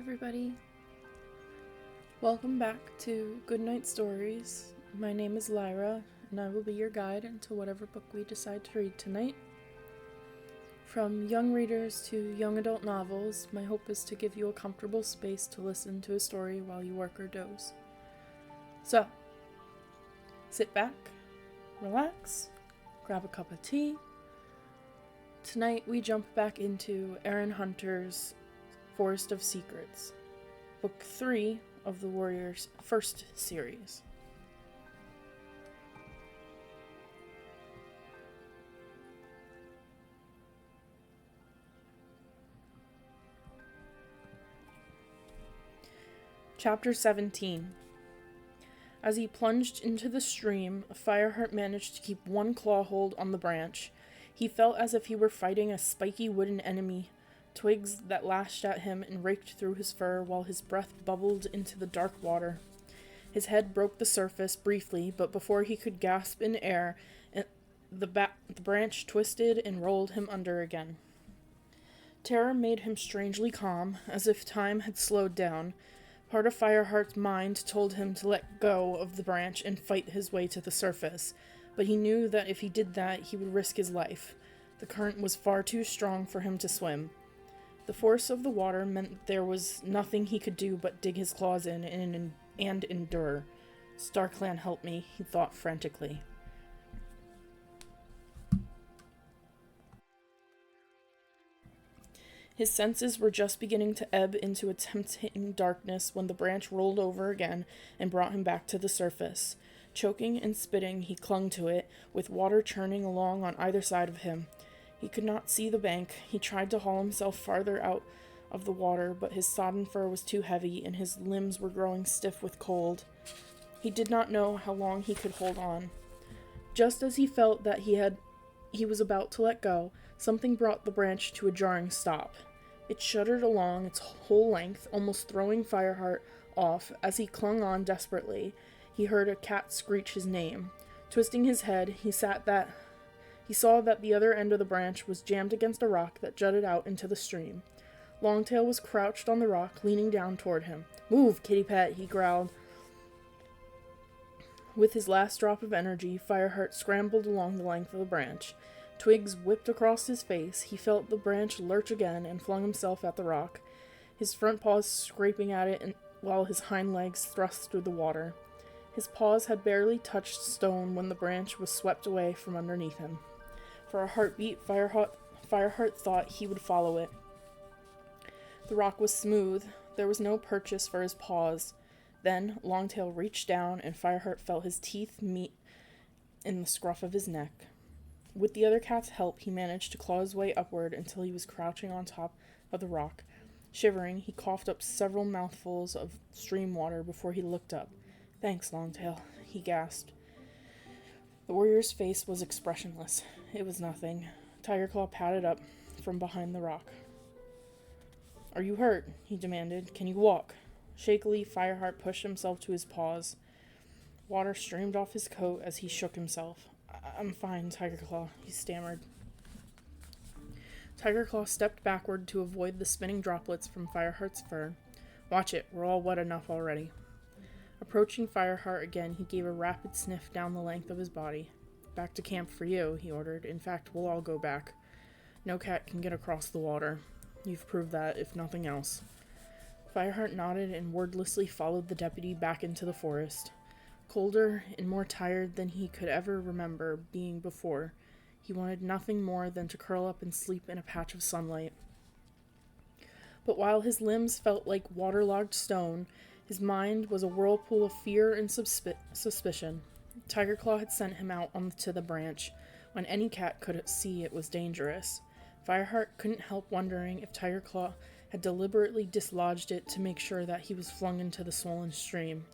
everybody. Welcome back to Goodnight Stories. My name is Lyra, and I will be your guide into whatever book we decide to read tonight. From young readers to young adult novels, my hope is to give you a comfortable space to listen to a story while you work or doze. So, sit back, relax, grab a cup of tea. Tonight we jump back into Erin Hunter's Forest of Secrets, Book 3 of the Warrior's first series. Chapter 17. As he plunged into the stream, Fireheart managed to keep one claw hold on the branch. He felt as if he were fighting a spiky wooden enemy. Twigs that lashed at him and raked through his fur while his breath bubbled into the dark water. His head broke the surface briefly, but before he could gasp in air, the branch twisted and rolled him under again. Terror made him strangely calm, as if time had slowed down. Part of Fireheart's mind told him to let go of the branch and fight his way to the surface, but he knew that if he did that, he would risk his life. The current was far too strong for him to swim. The force of the water meant there was nothing he could do but dig his claws in and endure. StarClan help me, he thought frantically. His senses were just beginning to ebb into a tempting darkness when the branch rolled over again and brought him back to the surface. Choking and spitting, he clung to it, with water churning along on either side of him. He could not see the bank. He tried to haul himself farther out of the water, but his sodden fur was too heavy, and his limbs were growing stiff with cold. He did not know how long he could hold on. Just as he felt that he was about to let go, something brought the branch to a jarring stop. It shuddered along its whole length, almost throwing Fireheart off. As he clung on desperately, he heard a cat screech his name. Twisting his head, he saw that the other end of the branch was jammed against a rock that jutted out into the stream. Longtail was crouched on the rock, leaning down toward him. "Move, kitty pet," he growled. With his last drop of energy, Fireheart scrambled along the length of the branch. Twigs whipped across his face. He felt the branch lurch again and flung himself at the rock, his front paws scraping at it while his hind legs thrust through the water. His paws had barely touched stone when the branch was swept away from underneath him. For a heartbeat, Fireheart thought he would follow it. The rock was smooth. There was no purchase for his paws. Then Longtail reached down, and Fireheart felt his teeth meet in the scruff of his neck. With the other cat's help, he managed to claw his way upward until he was crouching on top of the rock. Shivering, he coughed up several mouthfuls of stream water before he looked up. "Thanks, Longtail," he gasped. The warrior's face was expressionless. It was nothing. Tigerclaw padded up from behind the rock. "Are you hurt?" he demanded. "Can you walk?" Shakily, Fireheart pushed himself to his paws. Water streamed off his coat as he shook himself. "I'm fine, Tigerclaw," he stammered. Tigerclaw stepped backward to avoid the spinning droplets from Fireheart's fur. "Watch it, we're all wet enough already." Approaching Fireheart again, he gave a rapid sniff down the length of his body. "Back to camp for you," he ordered. "In fact, we'll all go back. No cat can get across the water. You've proved that, if nothing else." Fireheart nodded and wordlessly followed the deputy back into the forest. Colder and more tired than he could ever remember being before, he wanted nothing more than to curl up and sleep in a patch of sunlight. But while his limbs felt like waterlogged stone, his mind was a whirlpool of fear and suspicion. Tigerclaw had sent him out onto the branch, when any cat could see it was dangerous. Fireheart couldn't help wondering if Tigerclaw had deliberately dislodged it to make sure that he was flung into the swollen stream.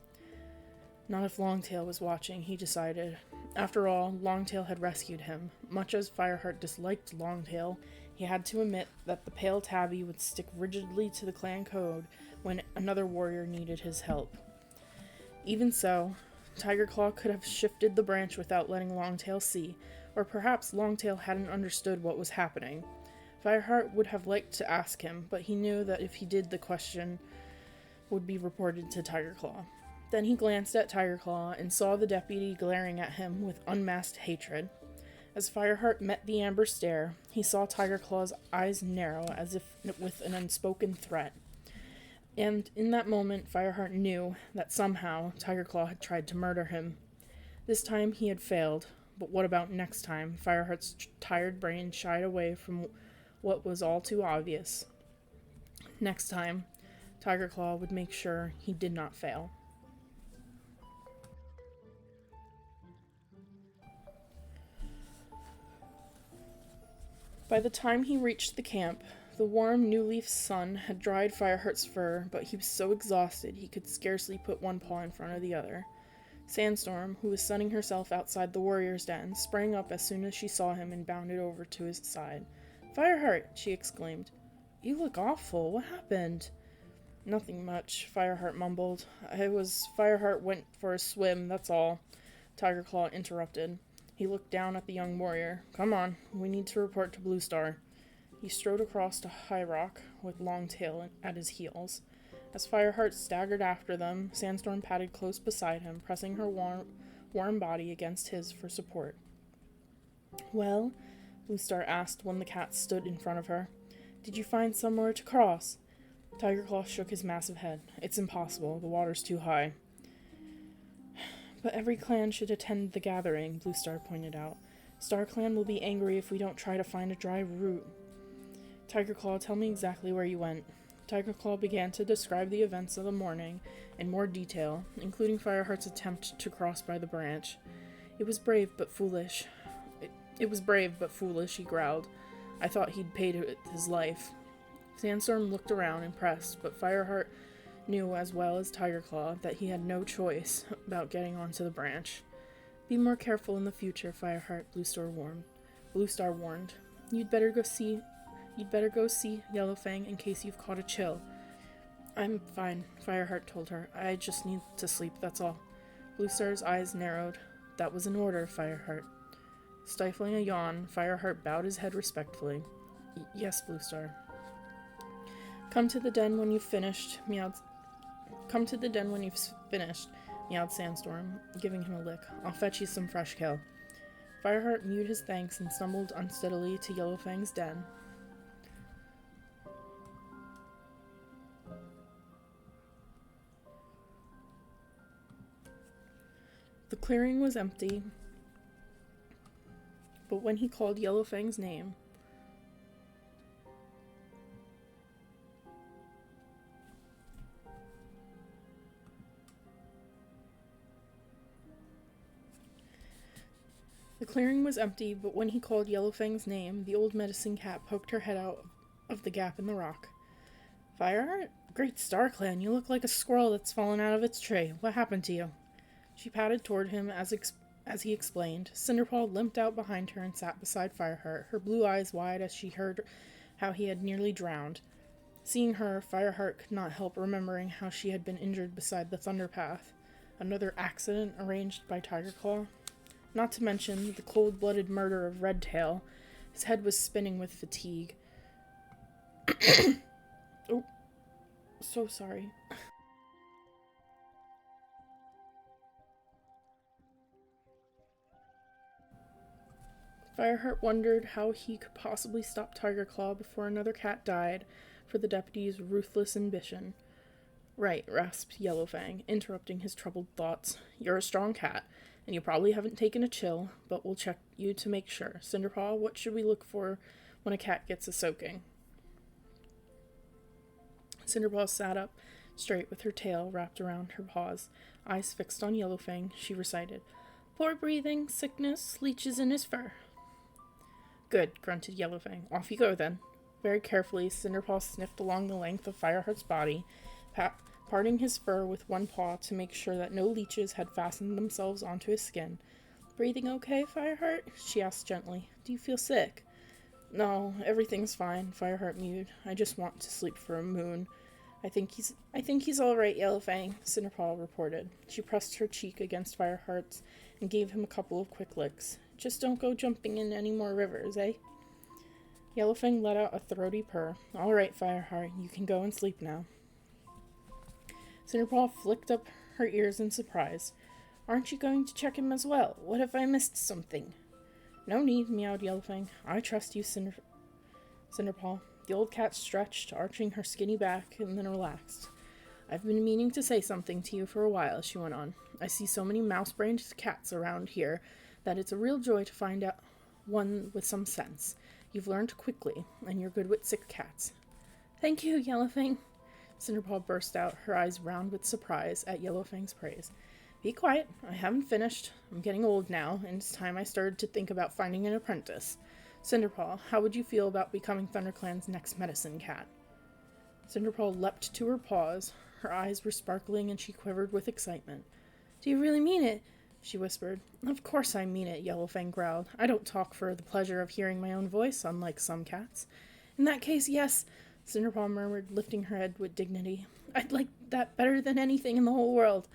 Not if Longtail was watching, he decided. After all, Longtail had rescued him. Much as Fireheart disliked Longtail, he had to admit that the pale tabby would stick rigidly to the clan code when another warrior needed his help. Even so, Tigerclaw could have shifted the branch without letting Longtail see, or perhaps Longtail hadn't understood what was happening. Fireheart would have liked to ask him, but he knew that if he did, the question would be reported to Tigerclaw. Then he glanced at Tigerclaw and saw the deputy glaring at him with unmasked hatred. As Fireheart met the amber stare, he saw Tigerclaw's eyes narrow as if with an unspoken threat. And in that moment, Fireheart knew that somehow Tigerclaw had tried to murder him. This time he had failed, but what about next time? Fireheart's tired brain shied away from what was all too obvious. Next time, Tigerclaw would make sure he did not fail. By the time he reached the camp, the warm new-leaf sun had dried Fireheart's fur, but he was so exhausted he could scarcely put one paw in front of the other. Sandstorm, who was sunning herself outside the warrior's den, sprang up as soon as she saw him and bounded over to his side. "Fireheart!" she exclaimed. "You look awful. What happened?" "Nothing much," Fireheart mumbled. Fireheart went for a swim, that's all," Tigerclaw interrupted. He looked down at the young warrior. "Come on, we need to report to Blue Star." He strode across to High Rock with Longtail at his heels. As Fireheart staggered after them, Sandstorm padded close beside him, pressing her warm body against his for support. "Well?" Blue Star asked when the cat stood in front of her. "Did you find somewhere to cross?" Tigerclaw shook his massive head. "It's impossible. The water's too high." "But every clan should attend the gathering," Blue Star pointed out. "StarClan will be angry if we don't try to find a dry route." "Tigerclaw, tell me exactly where you went." Tigerclaw began to describe the events of the morning in more detail, including Fireheart's attempt to cross by the branch. It was brave but foolish, he growled. "I thought he'd paid it with his life." Sandstorm looked around, impressed, but Fireheart knew as well as Tigerclaw that he had no choice about getting onto the branch. "Be more careful in the future, Fireheart," Blue Star warned. You'd better go see Yellowfang in case you've caught a chill." "I'm fine," Fireheart told her. "I just need to sleep, that's all." Blue Star's eyes narrowed. "That was an order, Fireheart." Stifling a yawn, Fireheart bowed his head respectfully. "Yes, Blue Star." Come to the den when you've finished, meowed Sandstorm, giving him a lick. "I'll fetch you some fresh kill." Fireheart mewed his thanks and stumbled unsteadily to Yellowfang's den. The clearing was empty, but when he called Yellowfang's name, the old medicine cat poked her head out of the gap in the rock. "Fireheart? Great StarClan, you look like a squirrel that's fallen out of its tree. What happened to you?" She padded toward him as he explained. Cinderpaw limped out behind her and sat beside Fireheart, her blue eyes wide as she heard how he had nearly drowned. Seeing her, Fireheart could not help remembering how she had been injured beside the Thunderpath. Another accident arranged by Tigerclaw? Not to mention the cold-blooded murder of Redtail. His head was spinning with fatigue. "Oh, so sorry." Fireheart wondered how he could possibly stop Tigerclaw before another cat died for the deputy's ruthless ambition. "Right," rasped Yellowfang, interrupting his troubled thoughts. "You're a strong cat, and you probably haven't taken a chill, but we'll check you to make sure. Cinderpaw, what should we look for when a cat gets a soaking?" Cinderpaw sat up straight with her tail wrapped around her paws. Eyes fixed on Yellowfang, she recited, "Poor breathing, sickness, leeches in his fur." "Good," grunted Yellowfang. "Off you go, then." Very carefully, Cinderpaw sniffed along the length of Fireheart's body, parting his fur with one paw to make sure that no leeches had fastened themselves onto his skin. "Breathing okay, Fireheart?" she asked gently. "Do you feel sick?" "No, everything's fine," Fireheart mewed. "I just want to sleep for a moon." I think he's all right, Yellowfang," Cinderpaw reported. She pressed her cheek against Fireheart's and gave him a couple of quick licks. "Just don't go jumping in any more rivers, eh?" Yellowfang let out a throaty purr. All right, Fireheart, you can go and sleep now. Cinderpaw flicked up her ears in surprise. Aren't you going to check him as well? What if I missed something? No need, meowed Yellowfang. I trust you, Cinderpaw. The old cat stretched, arching her skinny back, and then relaxed. I've been meaning to say something to you for a while, she went on. I see so many mouse-brained cats around here that it's a real joy to find out one with some sense. You've learned quickly, and you're good with sick cats. Thank you, Yellowfang. Cinderpaw burst out, her eyes round with surprise at Yellowfang's praise. Be quiet. I haven't finished. I'm getting old now, and it's time I started to think about finding an apprentice. Cinderpaw, how would you feel about becoming ThunderClan's next medicine cat? Cinderpaw leapt to her paws. Her eyes were sparkling, and she quivered with excitement. Do you really mean it? She whispered. Of course I mean it, Yellowfang growled. I don't talk for the pleasure of hearing my own voice, unlike some cats. In that case, yes, Cinderpaw murmured, lifting her head with dignity. I'd like that better than anything in the whole world.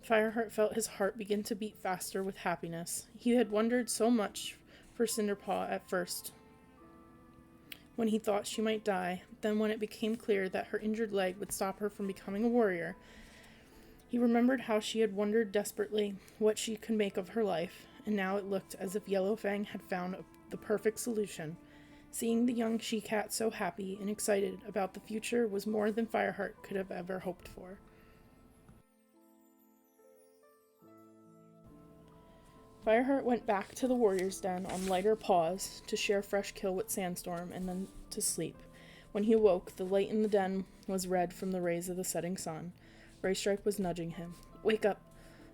Fireheart felt his heart begin to beat faster with happiness. He had wondered so much for Cinderpaw at first, when he thought she might die. Then when it became clear that her injured leg would stop her from becoming a warrior, he remembered how she had wondered desperately what she could make of her life, and now it looked as if Yellowfang had found the perfect solution. Seeing the young she-cat so happy and excited about the future was more than Fireheart could have ever hoped for. Fireheart went back to the warrior's den on lighter paws to share fresh kill with Sandstorm and then to sleep. When he awoke, the light in the den was red from the rays of the setting sun. Graystripe was nudging him. Wake up,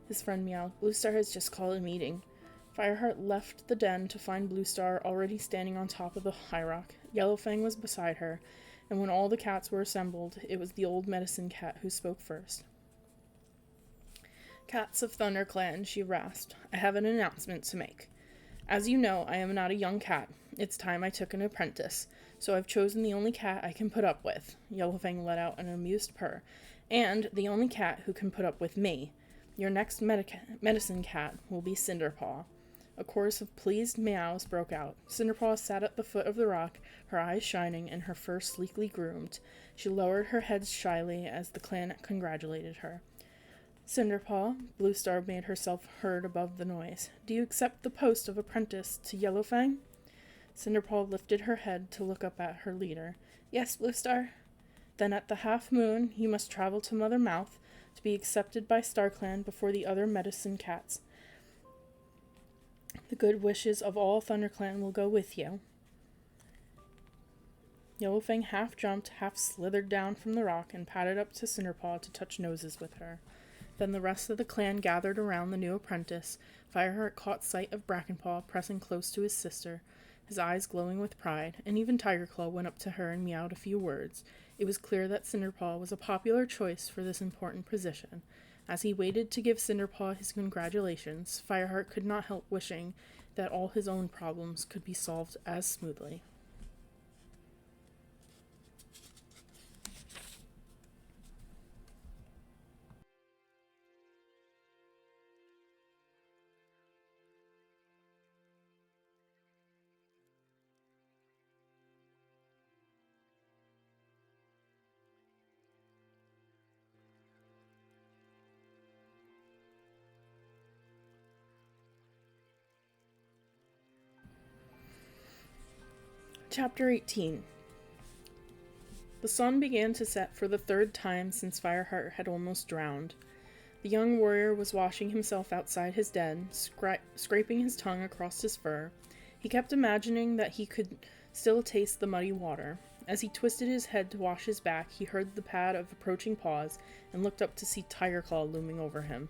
his friend meowed. Bluestar has just called a meeting. Fireheart left the den to find Bluestar already standing on top of the high rock. Yellowfang was beside her, and when all the cats were assembled, it was the old medicine cat who spoke first. Cats of ThunderClan, she rasped, I have an announcement to make. As you know, I am not a young cat. It's time I took an apprentice, so I've chosen the only cat I can put up with. Yellowfang let out an amused purr. And the only cat who can put up with me. Your next medicine cat will be Cinderpaw. A chorus of pleased meows broke out. Cinderpaw sat at the foot of the rock, her eyes shining and her fur sleekly groomed. She lowered her head shyly as the clan congratulated her. Cinderpaw, Bluestar made herself heard above the noise. Do you accept the post of apprentice to Yellowfang? Cinderpaw lifted her head to look up at her leader. Yes, Bluestar. Then at the half moon, you must travel to Mother Mouth to be accepted by StarClan before the other medicine cats. The good wishes of all ThunderClan will go with you. Yellowfang half jumped, half slithered down from the rock and padded up to Cinderpaw to touch noses with her. Then the rest of the clan gathered around the new apprentice. Fireheart caught sight of Brackenpaw pressing close to his sister, his eyes glowing with pride, and even Tigerclaw went up to her and meowed a few words. It was clear that Cinderpaw was a popular choice for this important position. As he waited to give Cinderpaw his congratulations, Fireheart could not help wishing that all his own problems could be solved as smoothly. Chapter 18. The sun began to set for the third time since Fireheart had almost drowned. The young warrior was washing himself outside his den, scraping his tongue across his fur. He kept imagining that he could still taste the muddy water. As he twisted his head to wash his back, he heard the pad of approaching paws and looked up to see Tigerclaw looming over him.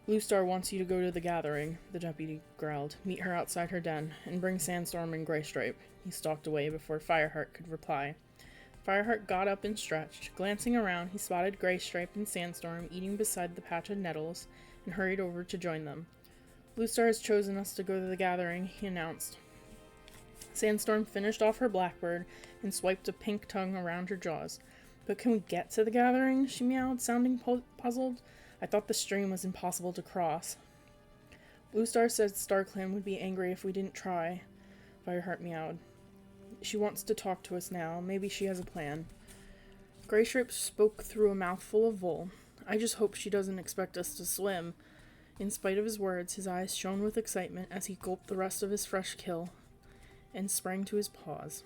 Bluestar wants you to go to the gathering, the deputy growled. Meet her outside her den, and bring Sandstorm and Graystripe. He stalked away before Fireheart could reply. Fireheart got up and stretched. Glancing around, he spotted Graystripe and Sandstorm eating beside the patch of nettles, and hurried over to join them. Bluestar has chosen us to go to the gathering, he announced. Sandstorm finished off her blackbird and swiped a pink tongue around her jaws. But can we get to the gathering? She meowed, sounding puzzled. I thought the stream was impossible to cross. Bluestar said StarClan would be angry if we didn't try. Fireheart meowed. She wants to talk to us now. Maybe she has a plan. Graystripe spoke through a mouthful of wool. I just hope she doesn't expect us to swim. In spite of his words, his eyes shone with excitement as he gulped the rest of his fresh kill and sprang to his paws.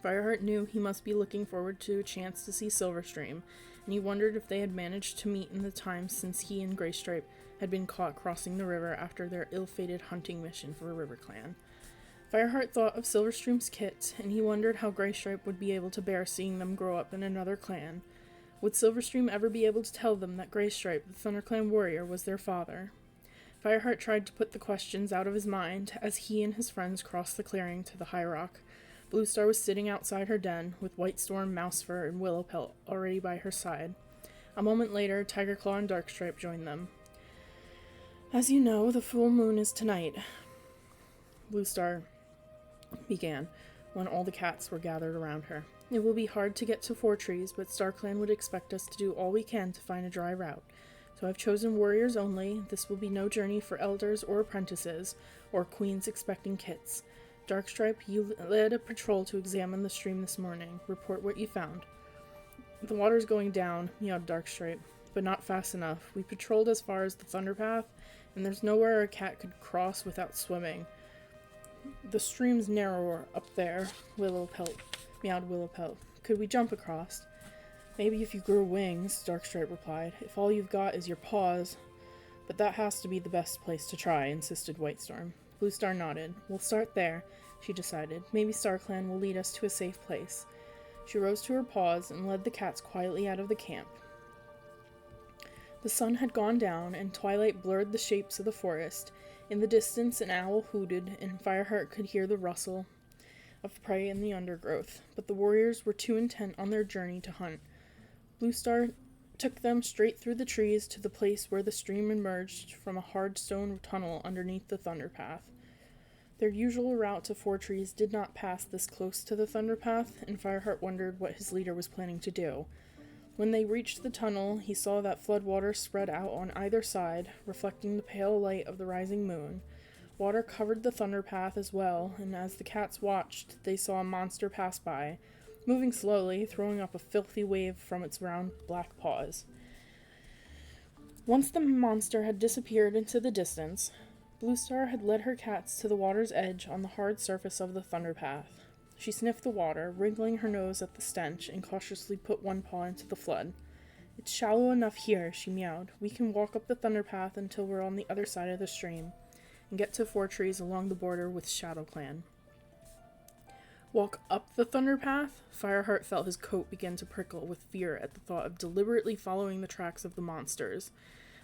Fireheart knew he must be looking forward to a chance to see Silverstream, and he wondered if they had managed to meet in the time since he and Graystripe had been caught crossing the river after their ill-fated hunting mission for River Clan. Fireheart thought of Silverstream's kits, and he wondered how Graystripe would be able to bear seeing them grow up in another clan. Would Silverstream ever be able to tell them that Graystripe, the ThunderClan warrior, was their father? Fireheart tried to put the questions out of his mind as he and his friends crossed the clearing to the high rock. Bluestar was sitting outside her den, with Whitestorm, Mousefur, and Willowpelt already by her side. A moment later, Tigerclaw and Darkstripe joined them. As you know, the full moon is tonight, Bluestar began, when all the cats were gathered around her. It will be hard to get to Four Trees, but StarClan would expect us to do all we can to find a dry route. So I've chosen warriors only. This will be no journey for elders or apprentices, or queens expecting kits. Darkstripe, you led a patrol to examine the stream this morning. Report what you found. The water's going down, meowed Darkstripe, but not fast enough. We patrolled as far as the Thunderpath, and there's nowhere a cat could cross without swimming. The stream's narrower up there, meowed Willowpelt. Could we jump across? Maybe if you grew wings, Darkstripe replied. If all you've got is your paws. But that has to be the best place to try, insisted Whitestorm. Bluestar nodded. We'll start there, she decided. Maybe StarClan will lead us to a safe place. She rose to her paws and led the cats quietly out of the camp. The sun had gone down, and twilight blurred the shapes of the forest. In the distance, an owl hooted, and Fireheart could hear the rustle of prey in the undergrowth, but the warriors were too intent on their journey to hunt. Bluestar took them straight through the trees to the place where the stream emerged from a hard stone tunnel underneath the Thunderpath. Their usual route to Four Trees did not pass this close to the Thunderpath, and Fireheart wondered what his leader was planning to do. When they reached the tunnel, he saw that floodwater spread out on either side, reflecting the pale light of the rising moon. Water covered the Thunderpath as well, and as the cats watched, they saw a monster pass by, moving slowly, throwing up a filthy wave from its round black paws. Once the monster had disappeared into the distance, Bluestar had led her cats to the water's edge on the hard surface of the Thunderpath. She sniffed the water, wrinkling her nose at the stench, and cautiously put one paw into the flood. It's shallow enough here, she meowed. We can walk up the Thunderpath until we're on the other side of the stream, and get to Four Trees along the border with ShadowClan. Walk up the Thunderpath? Fireheart felt his coat begin to prickle with fear at the thought of deliberately following the tracks of the monsters.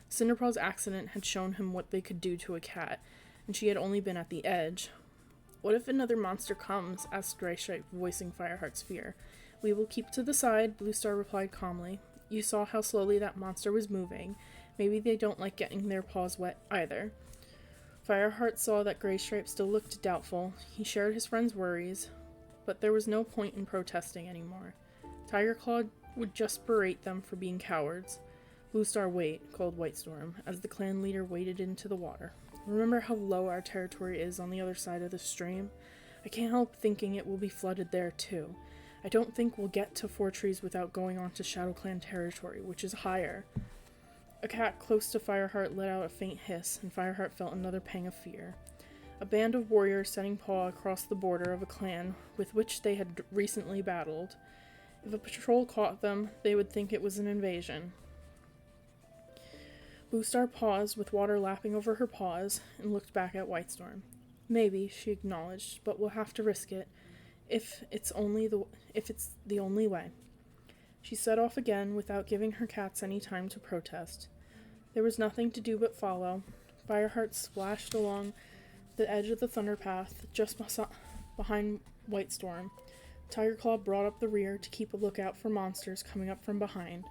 Cinderpaw's accident had shown him what they could do to a cat, and she had only been at the edge. What if another monster comes? Asked Graystripe, voicing Fireheart's fear. We will keep to the side, Bluestar replied calmly. You saw how slowly that monster was moving. Maybe they don't like getting their paws wet either. Fireheart saw that Graystripe still looked doubtful. He shared his friend's worries, but there was no point in protesting anymore. Tigerclaw would just berate them for being cowards. Bluestar, wait, called Whitestorm, as the clan leader waded into the water. Remember how low our territory is on the other side of the stream? I can't help thinking it will be flooded there, too. I don't think we'll get to Four Trees without going on to ShadowClan territory, which is higher. A cat close to Fireheart let out a faint hiss, and Fireheart felt another pang of fear. A band of warriors setting paw across the border of a clan with which they had recently battled. If a patrol caught them, they would think it was an invasion. Bluestar paused, with water lapping over her paws, and looked back at Whitestorm. Maybe, she acknowledged, but we'll have to risk it, if it's the only way. She set off again, without giving her cats any time to protest. There was nothing to do but follow. Fireheart splashed along the edge of the Thunderpath, just behind Whitestorm. Tigerclaw brought up the rear to keep a lookout for monsters coming up from behind.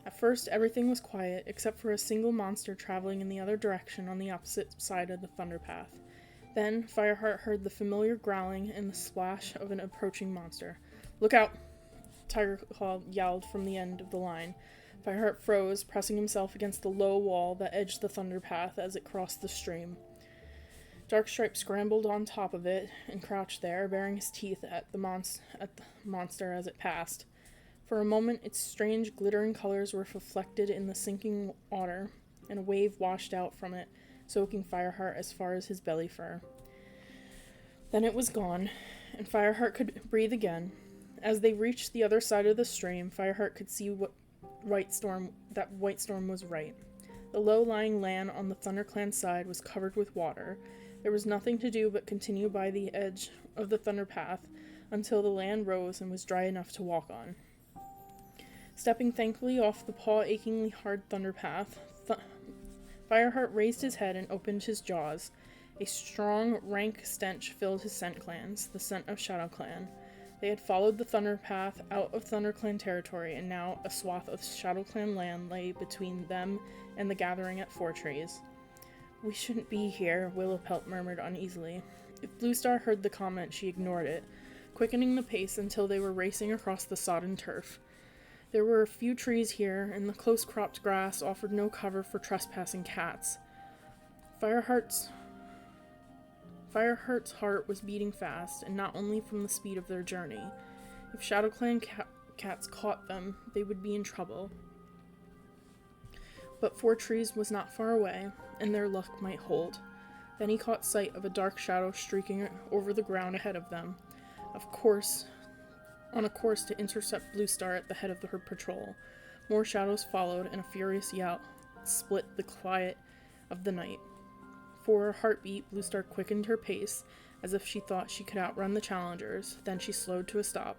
At first, everything was quiet, except for a single monster traveling in the other direction on the opposite side of the Thunderpath. Then, Fireheart heard the familiar growling and the splash of an approaching monster. Look out! Tigerclaw yelled from the end of the line. Fireheart froze, pressing himself against the low wall that edged the Thunderpath as it crossed the stream. Darkstripe scrambled on top of it and crouched there, baring his teeth at the monster as it passed. For a moment, its strange glittering colors were reflected in the sinking water, and a wave washed out from it, soaking Fireheart as far as his belly fur. Then it was gone, and Fireheart could breathe again. As they reached the other side of the stream, Fireheart could see that White Storm was right. The low-lying land on the ThunderClan side was covered with water. There was nothing to do but continue by the edge of the Thunder Path until the land rose and was dry enough to walk on. Stepping thankfully off the paw-achingly hard Thunder Path, Fireheart raised his head and opened his jaws. A strong, rank stench filled his scent glands, the scent of ShadowClan. They had followed the Thunder Path out of ThunderClan territory, and now a swath of ShadowClan land lay between them and the gathering at Four Trees. "We shouldn't be here," Willowpelt murmured uneasily. If Bluestar heard the comment, she ignored it, quickening the pace until they were racing across the sodden turf. There were a few trees here, and the close-cropped grass offered no cover for trespassing cats. Fireheart's heart was beating fast, and not only from the speed of their journey. If ShadowClan cats caught them, they would be in trouble. But Four Trees was not far away, and their luck might hold. Then he caught sight of a dark shadow streaking over the ground ahead of them, on a course to intercept Bluestar at the head of her patrol. More shadows followed, and a furious yell split the quiet of the night. For a heartbeat, Bluestar quickened her pace, as if she thought she could outrun the challengers. Then she slowed to a stop.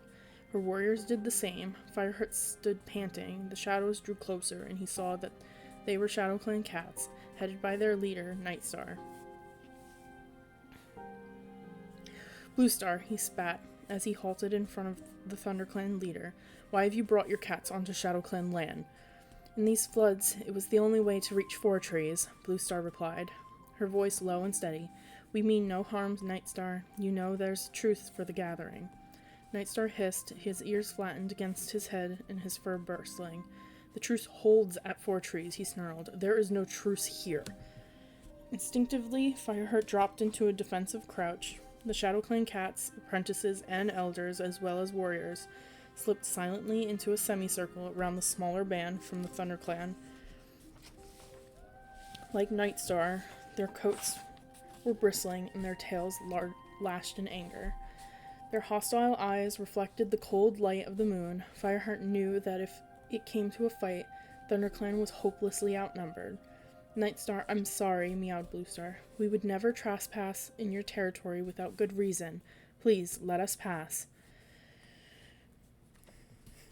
Her warriors did the same. Fireheart stood panting. The shadows drew closer, and he saw that they were ShadowClan cats, headed by their leader, Nightstar. "Bluestar," he spat, as he halted in front of the ThunderClan leader. "Why have you brought your cats onto ShadowClan land?" "In these floods, it was the only way to reach Four Trees," Bluestar replied, her voice low and steady. "We mean no harm, Nightstar. You know there's truth for the gathering." Nightstar hissed, his ears flattened against his head and his fur bristling. "The truce holds at Four Trees," he snarled. "There is no truce here." Instinctively, Fireheart dropped into a defensive crouch. The ShadowClan cats, apprentices, and elders, as well as warriors, slipped silently into a semicircle around the smaller band from the ThunderClan. Like Nightstar, their coats were bristling and their tails lashed in anger. Their hostile eyes reflected the cold light of the moon. Fireheart knew that if it came to a fight, ThunderClan was hopelessly outnumbered. "Nightstar, I'm sorry," meowed Bluestar. "We would never trespass in your territory without good reason. Please, let us pass."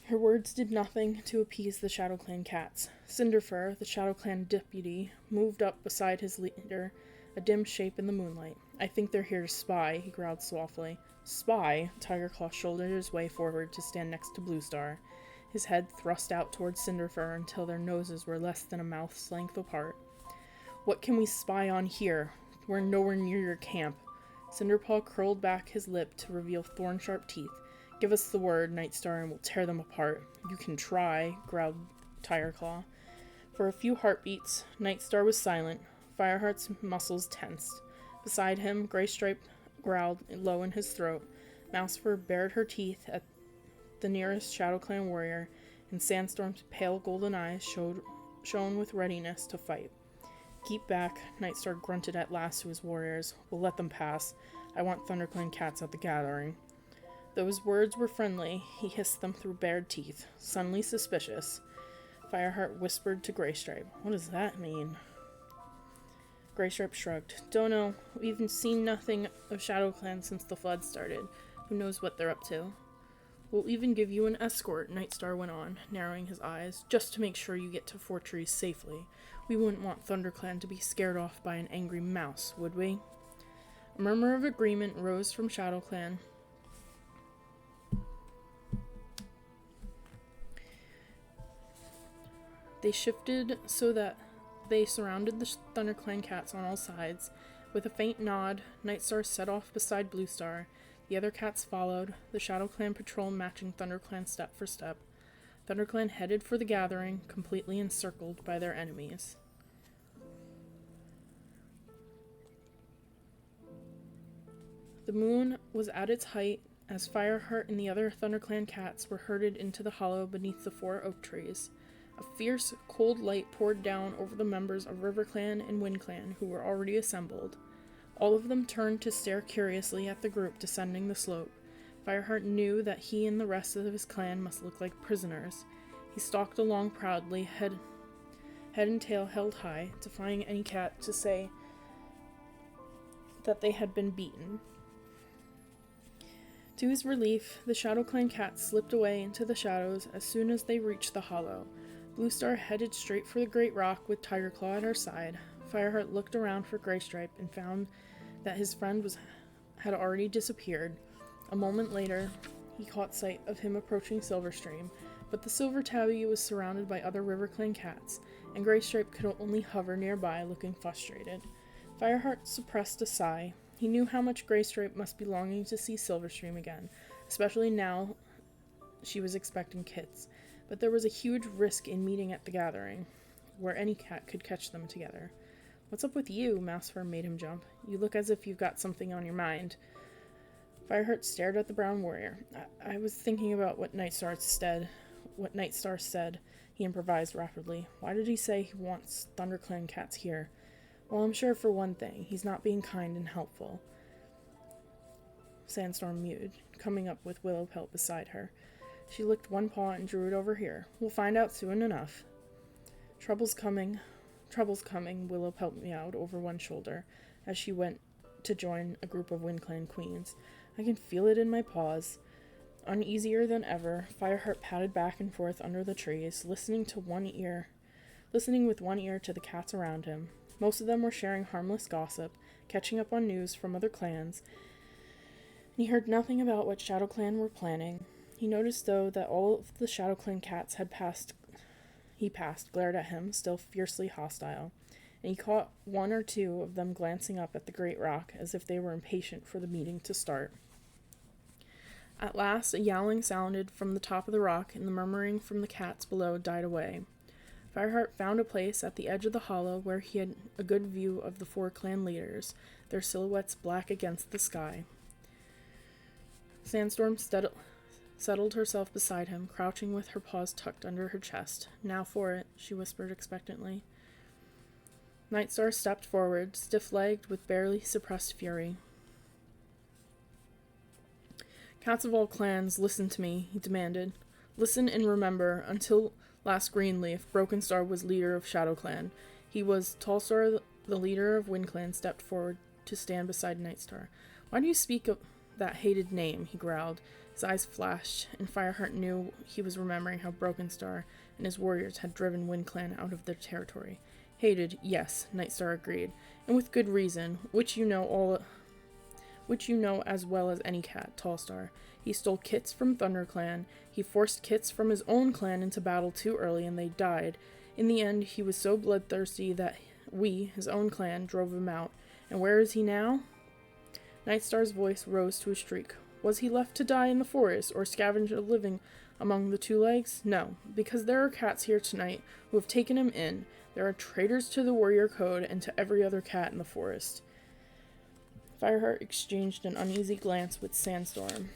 Her words did nothing to appease the ShadowClan cats. Cinderfur, the ShadowClan deputy, moved up beside his leader, a dim shape in the moonlight. "I think they're here to spy," he growled softly. "Spy?" Tigerclaw shouldered his way forward to stand next to Bluestar, his head thrust out towards Cinderfur until their noses were less than a mouth's length apart. "What can we spy on here? We're nowhere near your camp." Cinderpaw curled back his lip to reveal thorn-sharp teeth. "Give us the word, Nightstar, and we'll tear them apart." "You can try," growled Tigerclaw. For a few heartbeats, Nightstar was silent. Fireheart's muscles tensed. Beside him, Graystripe growled low in his throat. Mousefur bared her teeth at the nearest ShadowClan warrior, and Sandstorm's pale golden eyes shone with readiness to fight. "Keep back," Nightstar grunted at last to his warriors. "We'll let them pass. I want ThunderClan cats at the gathering." Though his words were friendly, he hissed them through bared teeth. Suddenly suspicious, Fireheart whispered to Graystripe. "What does that mean?" Graystripe shrugged. "Don't know. We've seen nothing of ShadowClan since the flood started. Who knows what they're up to?" "We'll even give you an escort," Nightstar went on, narrowing his eyes, "just to make sure you get to Four Trees safely. We wouldn't want ThunderClan to be scared off by an angry mouse, would we?" A murmur of agreement rose from ShadowClan. They shifted so that they surrounded the ThunderClan cats on all sides. With a faint nod, Nightstar set off beside Bluestar. The other cats followed, the ShadowClan patrol matching ThunderClan step for step. ThunderClan headed for the gathering, completely encircled by their enemies. The moon was at its height as Fireheart and the other ThunderClan cats were herded into the hollow beneath the 4 oak trees. A fierce, cold light poured down over the members of RiverClan and WindClan who were already assembled. All of them turned to stare curiously at the group descending the slope. Fireheart knew that he and the rest of his clan must look like prisoners. He stalked along proudly, head and tail held high, defying any cat to say that they had been beaten. To his relief, the ShadowClan cats slipped away into the shadows as soon as they reached the hollow. Bluestar headed straight for the great rock with Tigerclaw at her side. Fireheart looked around for Greystripe and found that his friend had already disappeared. A moment later, he caught sight of him approaching Silverstream, but the Silver Tabby was surrounded by other RiverClan cats, and Greystripe could only hover nearby, looking frustrated. Fireheart suppressed a sigh. He knew how much Greystripe must be longing to see Silverstream again, especially now she was expecting kits, but there was a huge risk in meeting at the gathering, where any cat could catch them together. "What's up with you?" Mousefur made him jump. "You look as if you've got something on your mind." Fireheart stared at the brown warrior. I was thinking about what Nightstar said, he improvised rapidly. "Why did he say he wants ThunderClan cats here?" "Well, I'm sure for one thing, he's not being kind and helpful." Sandstorm mewed, coming up with Willowpelt beside her. She licked one paw and drew it over here. "We'll find out soon enough." Trouble's coming, Willowpelt meowed over one shoulder as she went to join a group of WindClan queens. "I can feel it in my paws." Uneasier than ever, Fireheart padded back and forth under the trees, listening with one ear to the cats around him. Most of them were sharing harmless gossip, catching up on news from other clans. He heard nothing about what ShadowClan were planning. He noticed, though, that all of the ShadowClan cats glared at him, still fiercely hostile, and he caught one or two of them glancing up at the great rock as if they were impatient for the meeting to start. At last, a yowling sounded from the top of the rock, and the murmuring from the cats below died away. Fireheart found a place at the edge of the hollow where he had a good view of the 4 clan leaders, their silhouettes black against the sky. Sandstorm settled herself beside him, crouching with her paws tucked under her chest. "Now for it," she whispered expectantly. Nightstar stepped forward, stiff-legged with barely suppressed fury. "Cats of all clans, listen to me," he demanded. "Listen and remember, until last Greenleaf, Brokenstar was leader of ShadowClan. He was Tallstar, the leader of WindClan, stepped forward to stand beside Nightstar. Why do you speak of that hated name?" he growled. His eyes flashed, and Fireheart knew he was remembering how Brokenstar and his warriors had driven WindClan out of their territory. "Hated, yes," Nightstar agreed, "and with good reason, which you know as well as any cat, Tallstar. He stole kits from ThunderClan. He forced kits from his own clan into battle too early, and they died. In the end, he was so bloodthirsty that we, his own clan, drove him out. And where is he now?" Nightstar's voice rose to a shriek. "Was he left to die in the forest, or scavenge a living among the two legs? No, because there are cats here tonight who have taken him in. There are traitors to the warrior code and to every other cat in the forest." Fireheart exchanged an uneasy glance with Sandstorm.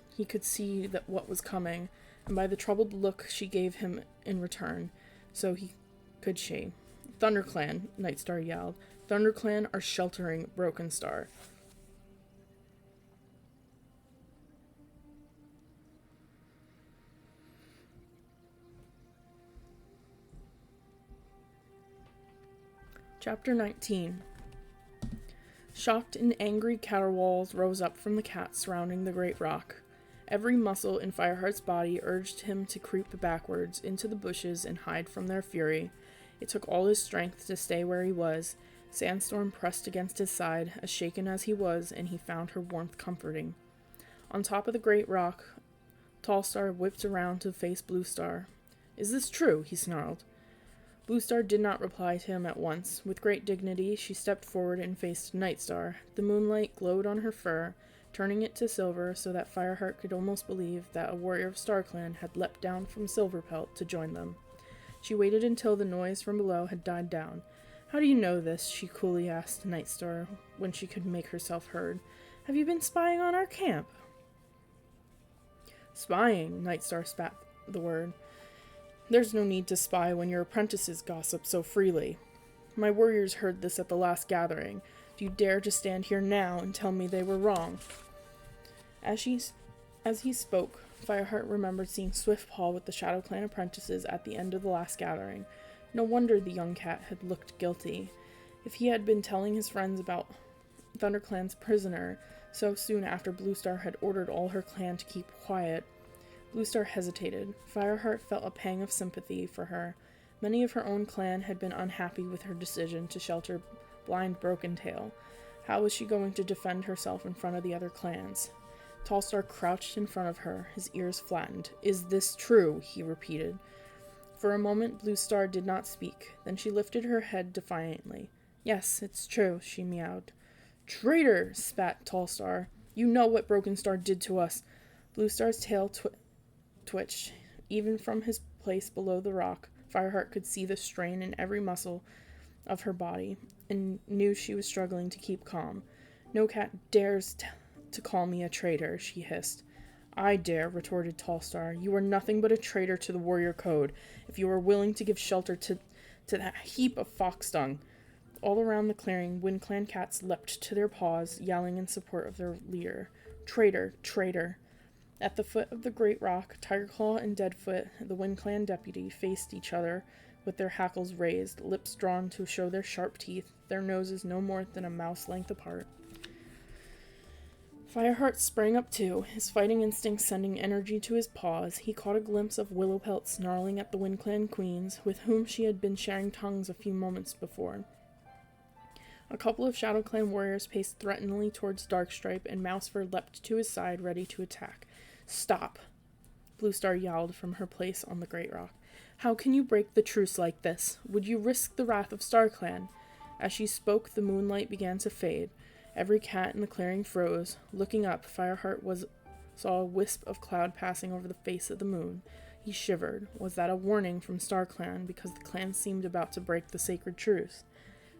He could see what was coming, and by the troubled look she gave him in return, so he could she. "ThunderClan," Nightstar yelled. "ThunderClan are sheltering Brokenstar." Chapter 19. Shocked and angry caterwauls rose up from the cats surrounding the great rock. Every muscle in Fireheart's body urged him to creep backwards into the bushes and hide from their fury. It took all his strength to stay where he was. Sandstorm pressed against his side, as shaken as he was, and he found her warmth comforting. On top of the great rock, Tallstar whipped around to face Bluestar. "Is this true?" he snarled. Bluestar did not reply to him at once. With great dignity, she stepped forward and faced Nightstar. The moonlight glowed on her fur, turning it to silver so that Fireheart could almost believe that a warrior of StarClan had leapt down from Silverpelt to join them. She waited until the noise from below had died down. "How do you know this?" she coolly asked Nightstar when she could make herself heard. Have you been spying on our camp? Spying, Nightstar spat the word. There's no need to spy when your apprentices gossip so freely. My warriors heard this at the last gathering. Do you dare to stand here now and tell me they were wrong? As he spoke, Fireheart remembered seeing Swiftpaw with the Shadow Clan apprentices at the end of the last gathering. No wonder the young cat had looked guilty. If he had been telling his friends about ThunderClan's prisoner so soon after Bluestar had ordered all her clan to keep quiet. Bluestar hesitated. Fireheart felt a pang of sympathy for her. Many of her own clan had been unhappy with her decision to shelter blind Broken-Tail. How was she going to defend herself in front of the other clans? Tallstar crouched in front of her, his ears flattened. Is this true? He repeated. For a moment, Bluestar did not speak. Then she lifted her head defiantly. Yes, it's true, she meowed. Traitor, spat Tallstar. You know what Brokenstar did to us. Bluestar's tail twitched. Even from his place below the rock, Fireheart could see the strain in every muscle of her body, and knew she was struggling to keep calm. No cat dares to call me a traitor, she hissed. I dare, retorted Tallstar. You are nothing but a traitor to the warrior code, if you are willing to give shelter to that heap of fox-dung. All around the clearing, Wind Clan cats leapt to their paws, yelling in support of their leader. Traitor, traitor. At the foot of the great rock, Tigerclaw and Deadfoot, the Wind Clan deputy, faced each other with their hackles raised, lips drawn to show their sharp teeth, their noses no more than a mouse length apart. Fireheart sprang up too, his fighting instinct sending energy to his paws. He caught a glimpse of Willowpelt snarling at the Wind Clan queens, with whom she had been sharing tongues a few moments before. A couple of Shadow Clan warriors paced threateningly towards Darkstripe, and Mousefur leapt to his side, ready to attack. Stop! Bluestar yowled from her place on the great rock. How can you break the truce like this? Would you risk the wrath of StarClan? As she spoke, the moonlight began to fade. Every cat in the clearing froze. Looking up, Fireheart saw a wisp of cloud passing over the face of the moon. He shivered. Was that a warning from StarClan, because the clan seemed about to break the sacred truce?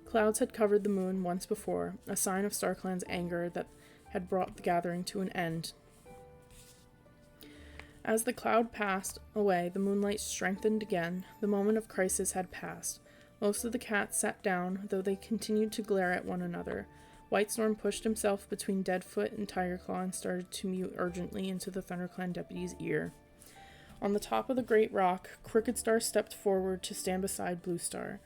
Clouds had covered the moon once before, a sign of StarClan's anger that had brought the gathering to an end. As the cloud passed away, the moonlight strengthened again. The moment of crisis had passed. Most of the cats sat down, though they continued to glare at one another. Whitestorm pushed himself between Deadfoot and Tigerclaw and started to mew urgently into the ThunderClan deputy's ear. On the top of the great rock, Crooked Star stepped forward to stand beside Bluestar.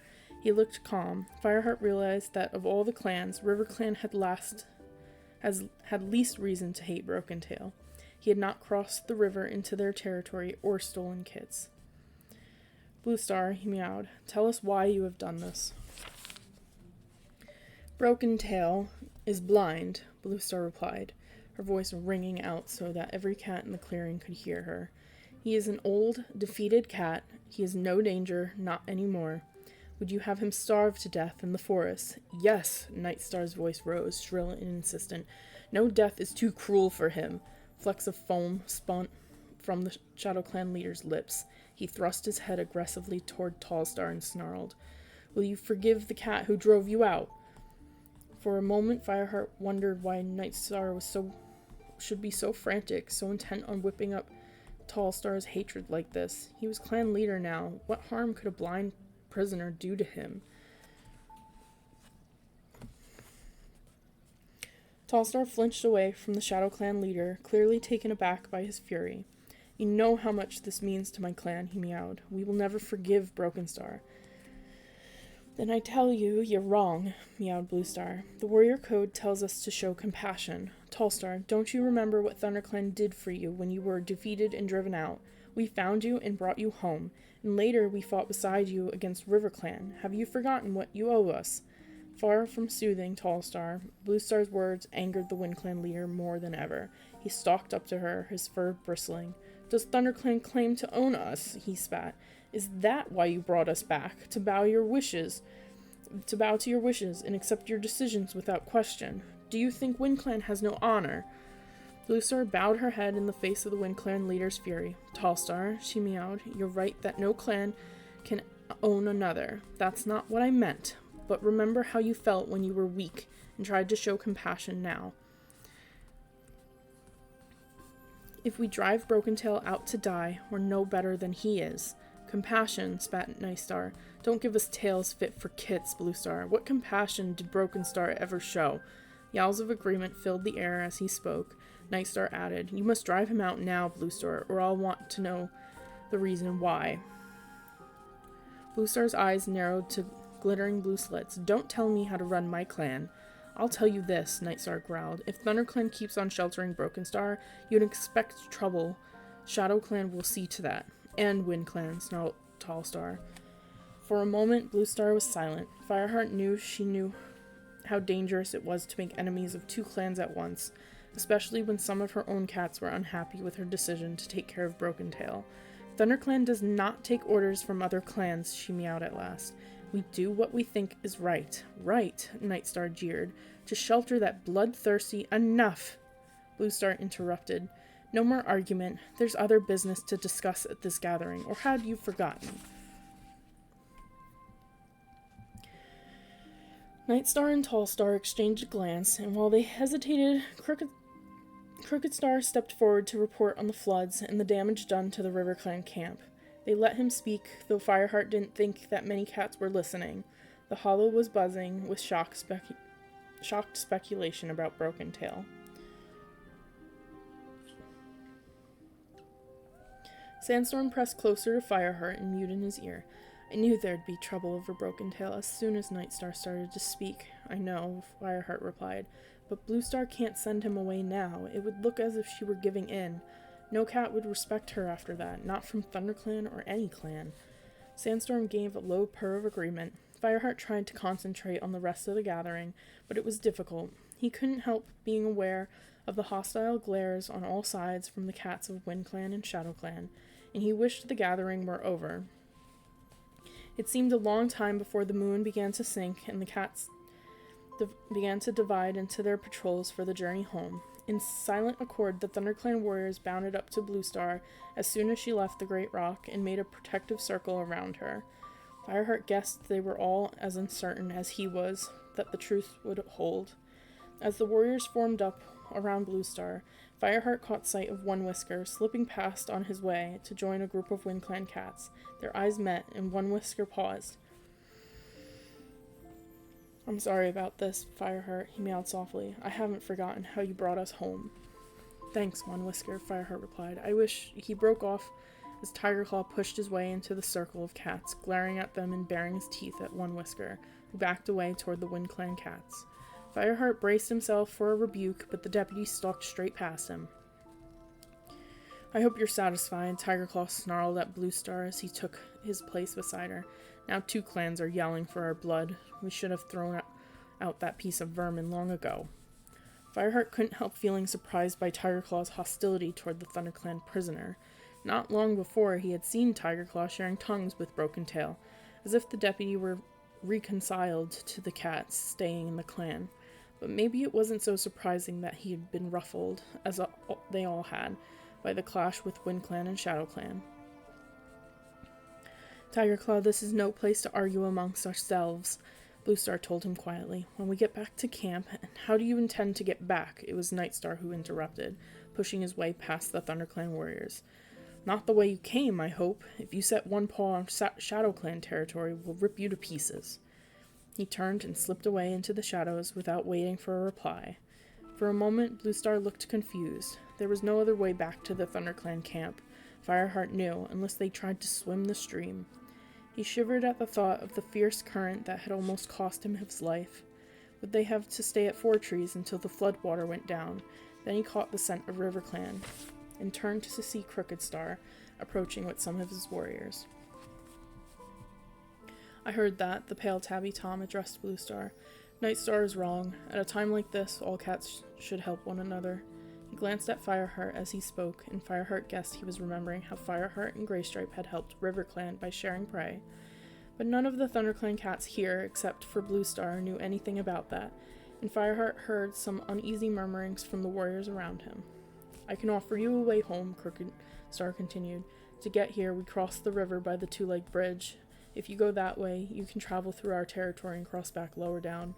He looked calm. Fireheart realized that of all the clans, RiverClan had least reason to hate Broken-Tail. He had not crossed the river into their territory or stolen kits. Bluestar, he meowed, tell us why you have done this. Broken-Tail is blind, Bluestar replied, her voice ringing out so that every cat in the clearing could hear her. He is an old, defeated cat. He is no danger, not anymore. Would you have him starve to death in the forest? Yes, Nightstar's voice rose, shrill and insistent. No death is too cruel for him. Flecks of foam spun from the Shadow Clan leader's lips. He thrust his head aggressively toward Tallstar and snarled, Will you forgive the cat who drove you out? For a moment, Fireheart wondered why Nightstar should be so frantic, so intent on whipping up Tallstar's hatred like this. He was clan leader now. What harm could a blind prisoner do to him? Tallstar flinched away from the Shadow Clan leader, clearly taken aback by his fury. You know how much this means to my clan, he meowed. We will never forgive Brokenstar. Then I tell you, you're wrong, meowed Bluestar. The warrior code tells us to show compassion. Tallstar, don't you remember what ThunderClan did for you when you were defeated and driven out? We found you and brought you home, and later we fought beside you against RiverClan. Have you forgotten what you owe us? Far from soothing Tallstar, Bluestar's words angered the Wind Clan leader more than ever. He stalked up to her, his fur bristling. Does ThunderClan claim to own us? He spat. Is that why you brought us back? To bow to your wishes and accept your decisions without question? Do you think Wind Clan has no honor? Bluestar bowed her head in the face of the Wind Clan leader's fury. Tallstar, she meowed, you're right that no clan can own another. That's not what I meant. But remember how you felt when you were weak and tried to show compassion now. If we drive Broken Tail out to die, we're no better than he is. Compassion, spat Nightstar. Don't give us tales fit for kits, Bluestar. What compassion did Broken Star ever show? Yowls of agreement filled the air as he spoke. Nightstar added, You must drive him out now, Bluestar, or I'll want to know the reason why. Bluestar's eyes narrowed to glittering blue slits. Don't tell me how to run my clan. I'll tell you this, Nightstar growled. If ThunderClan keeps on sheltering Broken Star, you'd expect trouble. ShadowClan will see to that. And WindClan, snarled Tallstar. For a moment, Bluestar was silent. Fireheart knew she knew how dangerous it was to make enemies of two clans at once, especially when some of her own cats were unhappy with her decision to take care of Broken Tail. ThunderClan does not take orders from other clans, she meowed at last. We do what we think is right. Right, Nightstar jeered. To shelter that bloodthirsty— Enough! Bluestar interrupted. No more argument. There's other business to discuss at this gathering, or had you forgotten? Nightstar and Tallstar exchanged a glance, and while they hesitated, Crooked Star stepped forward to report on the floods and the damage done to the RiverClan camp. They let him speak, though Fireheart didn't think that many cats were listening. The hollow was buzzing with shocked speculation about Broken Tail. Sandstorm pressed closer to Fireheart and mewed in his ear. I knew there'd be trouble over Broken Tail as soon as Nightstar started to speak. I know, Fireheart replied, but Bluestar can't send him away now. It would look as if she were giving in. No cat would respect her after that, not from ThunderClan or any clan. Sandstorm gave a low purr of agreement. Fireheart tried to concentrate on the rest of the gathering, but it was difficult. He couldn't help being aware of the hostile glares on all sides from the cats of WindClan and ShadowClan, and he wished the gathering were over. It seemed a long time before the moon began to sink and the cats began to divide into their patrols for the journey home. In silent accord, the ThunderClan warriors bounded up to Bluestar as soon as she left the Great Rock and made a protective circle around her. Fireheart guessed they were all as uncertain as he was that the truth would hold. As the warriors formed up around Bluestar, Fireheart caught sight of One Whisker slipping past on his way to join a group of WindClan cats. Their eyes met, and One Whisker paused. I'm sorry about this, Fireheart, he meowed softly. I haven't forgotten how you brought us home. Thanks, One Whisker, Fireheart replied. I wish— He broke off as Tigerclaw pushed his way into the circle of cats, glaring at them and baring his teeth at One Whisker, who backed away toward the WindClan cats. Fireheart braced himself for a rebuke, but the deputy stalked straight past him. I hope you're satisfied, Tigerclaw snarled at Bluestar as he took his place beside her. Now 2 clans are yelling for our blood. We should have thrown out that piece of vermin long ago. Fireheart couldn't help feeling surprised by Tigerclaw's hostility toward the ThunderClan prisoner. Not long before, he had seen Tigerclaw sharing tongues with Broken Tail, as if the deputy were reconciled to the cats staying in the clan. But maybe it wasn't so surprising that he had been ruffled, as they all had, by the clash with WindClan and ShadowClan. Tigerclaw, this is no place to argue amongst ourselves, Bluestar told him quietly. When we get back to camp— And how do you intend to get back? It was Nightstar who interrupted, pushing his way past the ThunderClan warriors. Not the way you came, I hope. If you set one paw on ShadowClan territory, we'll rip you to pieces. He turned and slipped away into the shadows without waiting for a reply. For a moment, Bluestar looked confused. There was no other way back to the ThunderClan camp, Fireheart knew, unless they tried to swim the stream. He shivered at the thought of the fierce current that had almost cost him his life. Would they have to stay at Four Trees until the floodwater went down? Then he caught the scent of RiverClan, and turned to see Crooked Star approaching with some of his warriors. I heard that, the pale tabby Tom addressed Bluestar. Nightstar is wrong. At a time like this, all cats should help one another. He glanced at Fireheart as he spoke, and Fireheart guessed he was remembering how Fireheart and Greystripe had helped RiverClan by sharing prey. But none of the ThunderClan cats here, except for Bluestar, knew anything about that, and Fireheart heard some uneasy murmurings from the warriors around him. I can offer you a way home, Crooked Star continued. To get here, we cross the river by the Two-Leg Bridge. If you go that way, you can travel through our territory and cross back lower down.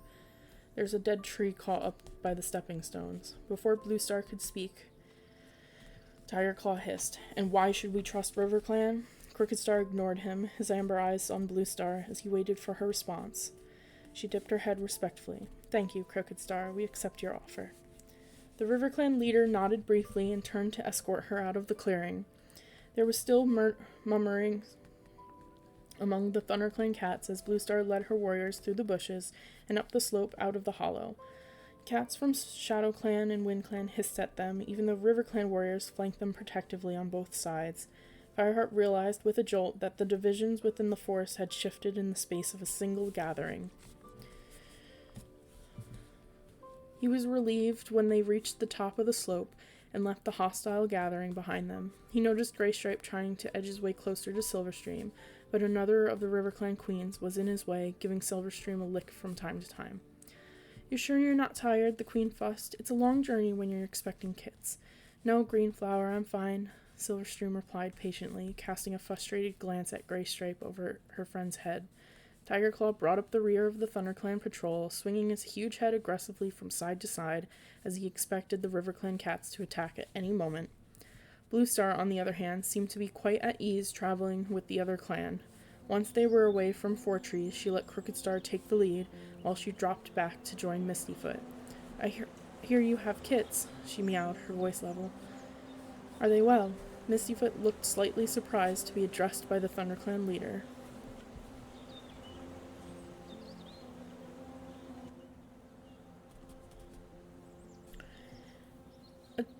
There's a dead tree caught up by the stepping stones. Before Bluestar could speak, Tiger Claw hissed. And why should we trust River Clan? Crooked Star ignored him, his amber eyes on Blue Star as he waited for her response. She dipped her head respectfully. Thank you, Crooked Star. We accept your offer. The River Clan leader nodded briefly and turned to escort her out of the clearing. There was still murmuring among the ThunderClan cats as Blue Star led her warriors through the bushes and up the slope out of the hollow. Cats from Shadow Clan and Wind Clan hissed at them, even though River Clan warriors flanked them protectively on both sides. Fireheart realized with a jolt that the divisions within the forest had shifted in the space of a single gathering. He was relieved when they reached the top of the slope and left the hostile gathering behind them. He noticed Graystripe trying to edge his way closer to Silverstream, but another of the River Clan queens was in his way, giving Silverstream a lick from time to time. You sure you're not tired? The queen fussed. It's a long journey when you're expecting kits. No, Greenflower, I'm fine, Silverstream replied patiently, casting a frustrated glance at Graystripe over her friend's head. Tigerclaw brought up the rear of the ThunderClan patrol, swinging his huge head aggressively from side to side as he expected the RiverClan cats to attack at any moment. Blue Star, on the other hand, seemed to be quite at ease traveling with the other clan. Once they were away from Four Trees, she let Crooked Star take the lead, while she dropped back to join Mistyfoot. I hear you have kits, she meowed, her voice level. Are they well? Mistyfoot looked slightly surprised to be addressed by the ThunderClan leader.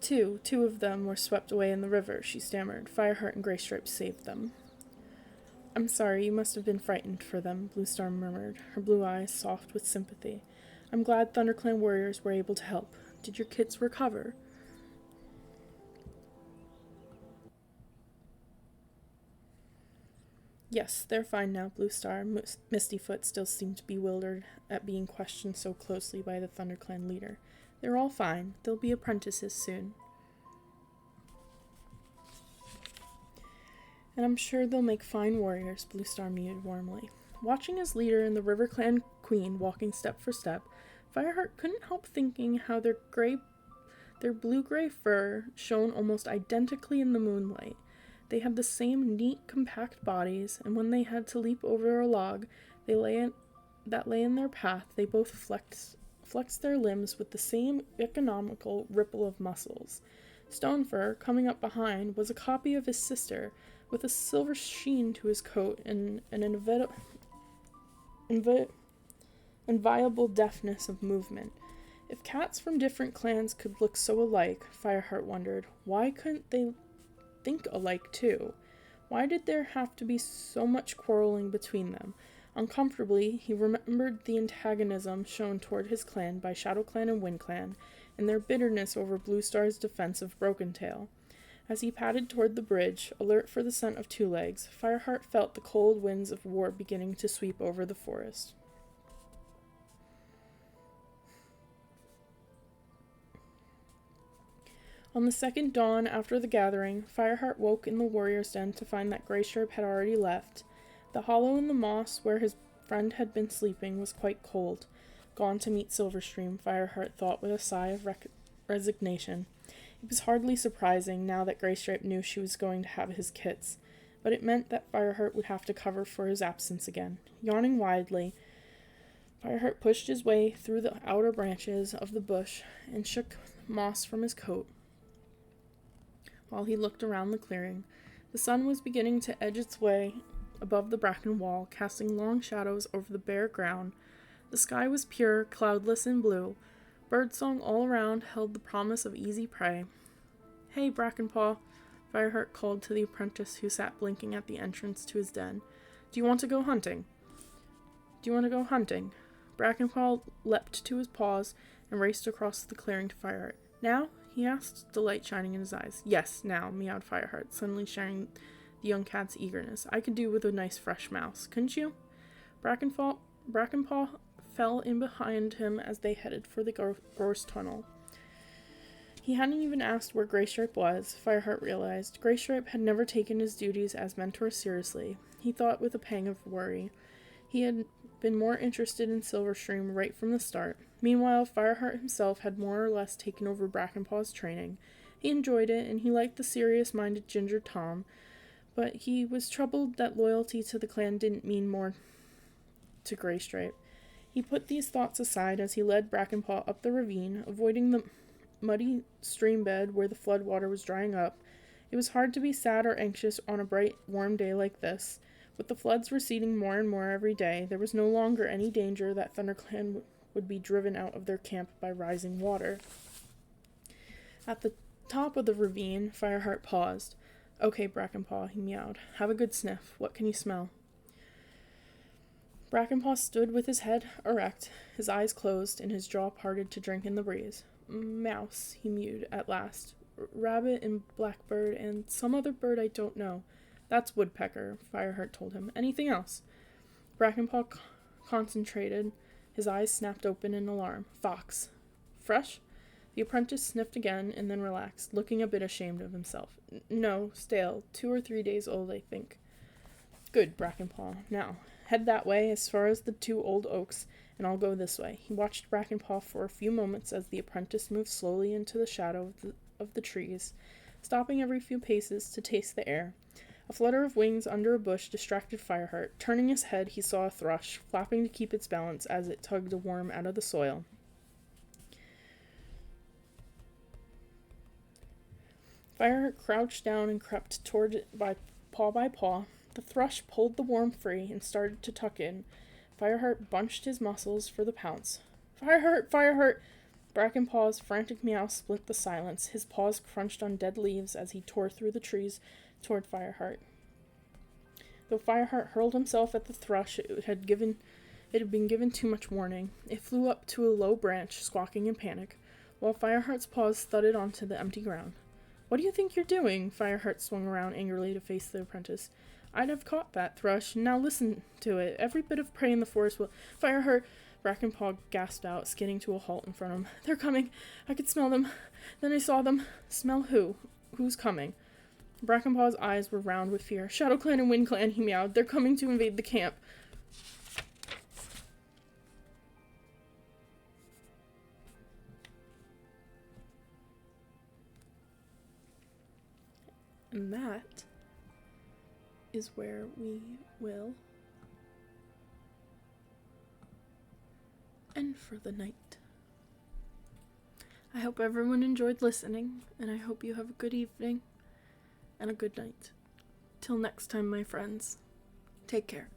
Two of them were swept away in the river, she stammered. Fireheart and Graystripe saved them. I'm sorry, you must have been frightened for them, Blue Star murmured, her blue eyes soft with sympathy. I'm glad ThunderClan warriors were able to help. Did your kits recover? Yes, they're fine now, Blue Star. Mistyfoot still seemed bewildered at being questioned so closely by the ThunderClan leader. They're all fine. They'll be apprentices soon. And I'm sure they'll make fine warriors, Blue Star mewed warmly. Watching his leader and the RiverClan queen walking step for step, Fireheart couldn't help thinking how their blue-gray fur shone almost identically in the moonlight. They had the same neat, compact bodies, and when they had to leap over a log that lay in their path, they both flexed their limbs with the same economical ripple of muscles. Stonefur, coming up behind, was a copy of his sister, with a silver sheen to his coat and an inviolable deftness of movement. If cats from different clans could look so alike, Fireheart wondered, why couldn't they think alike too? Why did there have to be so much quarreling between them? Uncomfortably, he remembered the antagonism shown toward his clan by Shadow Clan and Wind Clan, and their bitterness over Blue Star's defense of Broken Tail. As he padded toward the bridge, alert for the scent of Two Legs, Fireheart felt the cold winds of war beginning to sweep over the forest. On the second dawn after the gathering, Fireheart woke in the warrior's den to find that Graystripe had already left. The hollow in the moss where his friend had been sleeping was quite cold. Gone to meet Silverstream, Fireheart thought with a sigh of resignation. It was hardly surprising now that Graystripe knew she was going to have his kits, but it meant that Fireheart would have to cover for his absence again. Yawning widely, Fireheart pushed his way through the outer branches of the bush and shook moss from his coat. While he looked around the clearing, the sun was beginning to edge its way above the bracken wall, casting long shadows over the bare ground. The sky was pure, cloudless, and blue. Birdsong all around held the promise of easy prey. Hey, Brackenpaw, Fireheart called to the apprentice who sat blinking at the entrance to his den. Do you want to go hunting? Brackenpaw leapt to his paws and raced across the clearing to Fireheart. Now? He asked, delight shining in his eyes. Yes, now, meowed Fireheart, suddenly sharing the young cat's eagerness. I could do with a nice fresh mouse, couldn't you? Brackenpaw fell in behind him as they headed for the gorse tunnel. He hadn't even asked where Graystripe was, Fireheart realized. Graystripe had never taken his duties as mentor seriously. He thought with a pang of worry. He had been more interested in Silverstream right from the start. Meanwhile, Fireheart himself had more or less taken over Brackenpaw's training, He enjoyed it, and he liked the serious-minded Ginger Tom, but he was troubled that loyalty to the clan didn't mean more to Graystripe. He put these thoughts aside as he led Brackenpaw up the ravine, avoiding the muddy stream bed where the flood water was drying up. It was hard to be sad or anxious on a bright, warm day like this. With the floods receding more and more every day, there was no longer any danger that ThunderClan would be driven out of their camp by rising water. At the top of the ravine, Fireheart paused. "Okay, Brackenpaw," he meowed. "Have a good sniff. What can you smell?" Brackenpaw stood with his head erect, his eyes closed, and his jaw parted to drink in the breeze. "Mouse," he mewed at last. "Rabbit and blackbird and some other bird I don't know." "That's woodpecker," Fireheart told him. "Anything else?" Brackenpaw concentrated. His eyes snapped open in alarm. "Fox." "Fresh?" The apprentice sniffed again and then relaxed, looking a bit ashamed of himself. "No, stale. 2 or 3 days old, I think." "Good, Brackenpaw. Now, head that way as far as the 2 old oaks, and I'll go this way." He watched Brackenpaw for a few moments as the apprentice moved slowly into the shadow of the trees, stopping every few paces to taste the air. A flutter of wings under a bush distracted Fireheart. Turning his head, he saw a thrush, flapping to keep its balance as it tugged a worm out of the soil. Fireheart crouched down and crept toward it by paw. The thrush pulled the worm free and started to tuck in. Fireheart bunched his muscles for the pounce. "Fireheart! Fireheart!" Brackenpaw's frantic meow split the silence. His paws crunched on dead leaves as he tore through the trees toward Fireheart. Though Fireheart hurled himself at the thrush, it had been given too much warning. It flew up to a low branch, squawking in panic, while Fireheart's paws thudded onto the empty ground. "What do you think you're doing?" Fireheart swung around angrily to face the apprentice. "I'd have caught that thrush. Now listen to it. Every bit of prey in the forest will—" "Fireheart!" Brackenpaw gasped out, skidding to a halt in front of him. "They're coming. I could smell them. Then I saw them." "Smell who? Who's coming?" Brackenpaw's eyes were round with fear. "ShadowClan and WindClan," he meowed. "They're coming to invade the camp." And that is where we will end for the night. I hope everyone enjoyed listening, and I hope you have a good evening and a good night. Till next time, my friends. Take care.